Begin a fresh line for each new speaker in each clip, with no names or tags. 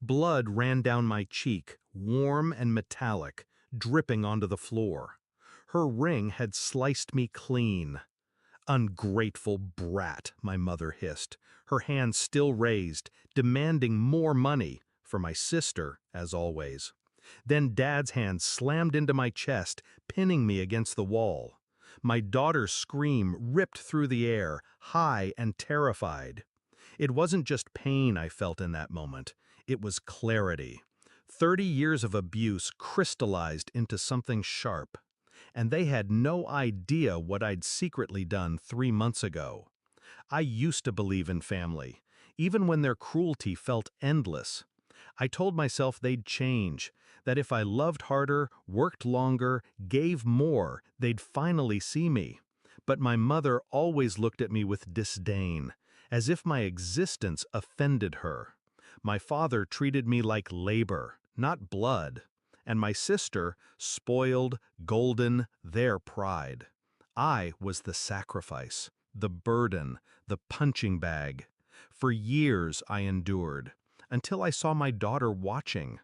Blood ran down my cheek, warm and metallic, dripping onto the floor. Her ring had sliced me clean. "Ungrateful brat," my mother hissed, her hand still raised, demanding more money, for my sister, as always. Then Dad's hand slammed into my chest, pinning me against the wall. My daughter's scream ripped through the air, high and terrified. It wasn't just pain I felt in that moment, it was clarity. 30 years of abuse crystallized into something sharp. And they had no idea what I'd secretly done 3 months ago. I used to believe in family, even when their cruelty felt endless. I told myself they'd change, that if I loved harder, worked longer, gave more, they'd finally see me. But my mother always looked at me with disdain, as if my existence offended her. My father treated me like labor, not blood. And my sister, spoiled, golden, their pride. I was the sacrifice, the burden, the punching bag. For years I endured, until I saw my daughter watching.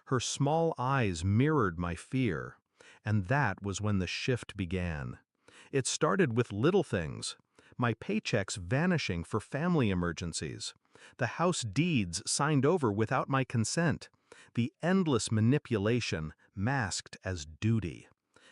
Her small eyes mirrored my fear, and that was when the shift began. It started with little things, my paychecks vanishing for family emergencies, the house deeds signed over without my consent, the endless manipulation masked as duty.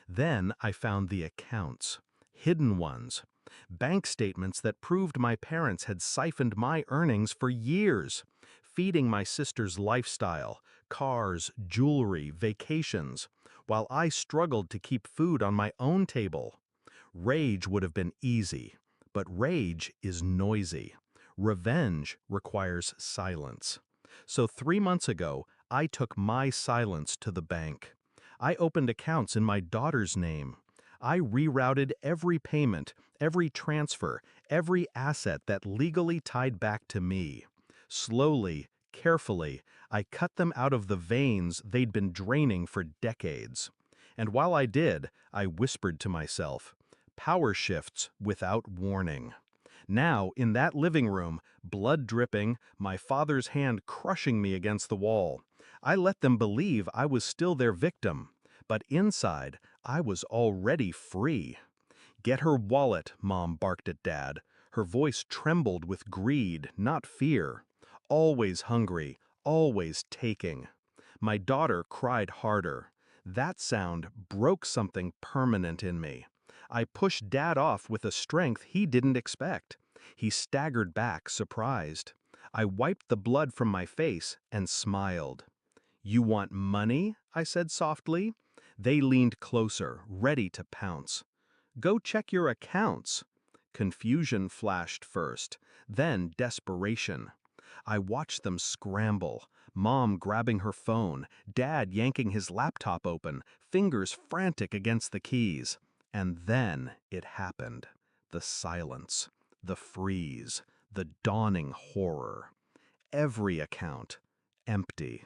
Then I found the accounts, hidden ones, bank statements that proved my parents had siphoned my earnings for years, feeding my sister's lifestyle, cars, jewelry, vacations, while I struggled to keep food on my own table. Rage would have been easy, but rage is noisy. Revenge requires silence. So 3 months ago, I took my silence to the bank. I opened accounts in my daughter's name. I rerouted every payment, every transfer, every asset that legally tied back to me. Slowly, carefully, I cut them out of the veins they'd been draining for decades. And while I did, I whispered to myself, power shifts without warning. Now, in that living room, blood dripping, my father's hand crushing me against the wall, I let them believe I was still their victim, but inside, I was already free. "Get her wallet," Mom barked at Dad. Her voice trembled with greed, not fear. Always hungry, always taking. My daughter cried harder. That sound broke something permanent in me. I pushed Dad off with a strength he didn't expect. He staggered back, surprised. I wiped the blood from my face and smiled. "You want money?" I said softly. They leaned closer, ready to pounce. "Go check your accounts." Confusion flashed first, then desperation. I watched them scramble, Mom grabbing her phone, Dad yanking his laptop open, fingers frantic against the keys. And then it happened. The silence, the freeze, the dawning horror. Every account, empty.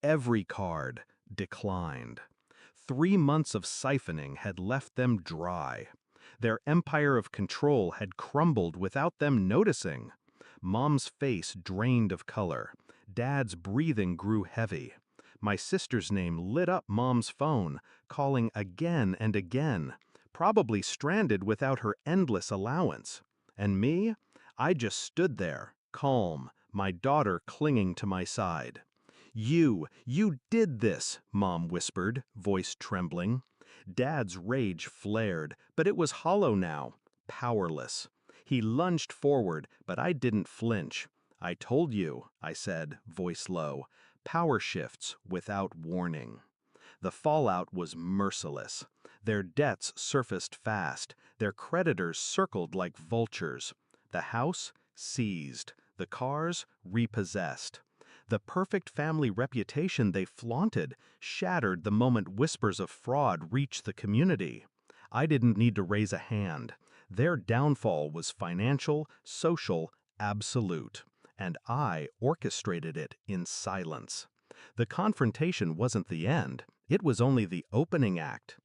Every card, declined. 3 months of siphoning had left them dry. Their empire of control had crumbled without them noticing. Mom's face drained of color. Dad's breathing grew heavy. My sister's name lit up Mom's phone, calling again and again, probably stranded without her endless allowance. And me? I just stood there, calm, my daughter clinging to my side. You did this," Mom whispered, voice trembling. Dad's rage flared, but it was hollow now, powerless. He lunged forward, but I didn't flinch. "I told you," I said, voice low, "power shifts without warning." The fallout was merciless. Their debts surfaced fast, their creditors circled like vultures. The house seized, the cars repossessed. The perfect family reputation they flaunted shattered the moment whispers of fraud reached the community. I didn't need to raise a hand. Their downfall was financial, social, absolute. And I orchestrated it in silence. The confrontation wasn't the end. It was only the opening act.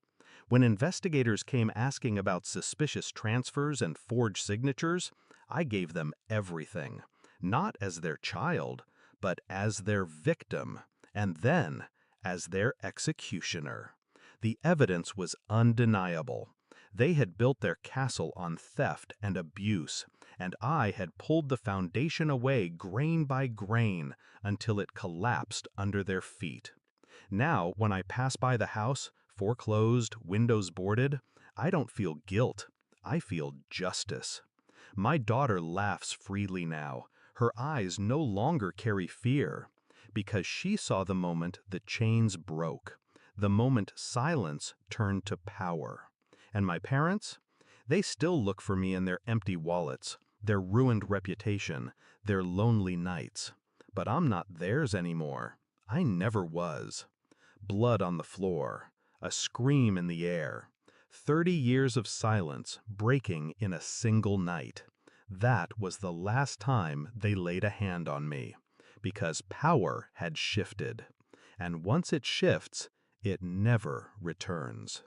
When investigators came asking about suspicious transfers and forged signatures, I gave them everything. Not as their child, but as their victim, and then as their executioner. The evidence was undeniable. They had built their castle on theft and abuse, and I had pulled the foundation away grain by grain until it collapsed under their feet. Now, when I pass by the house, foreclosed, windows boarded, I don't feel guilt. I feel justice. My daughter laughs freely now. Her eyes no longer carry fear, because she saw the moment the chains broke, the moment silence turned to power. And my parents? They still look for me in their empty wallets, their ruined reputation, their lonely nights. But I'm not theirs anymore. I never was. Blood on the floor, a scream in the air, 30 years of silence breaking in a single night. That was the last time they laid a hand on me, because power had shifted. And once it shifts, it never returns.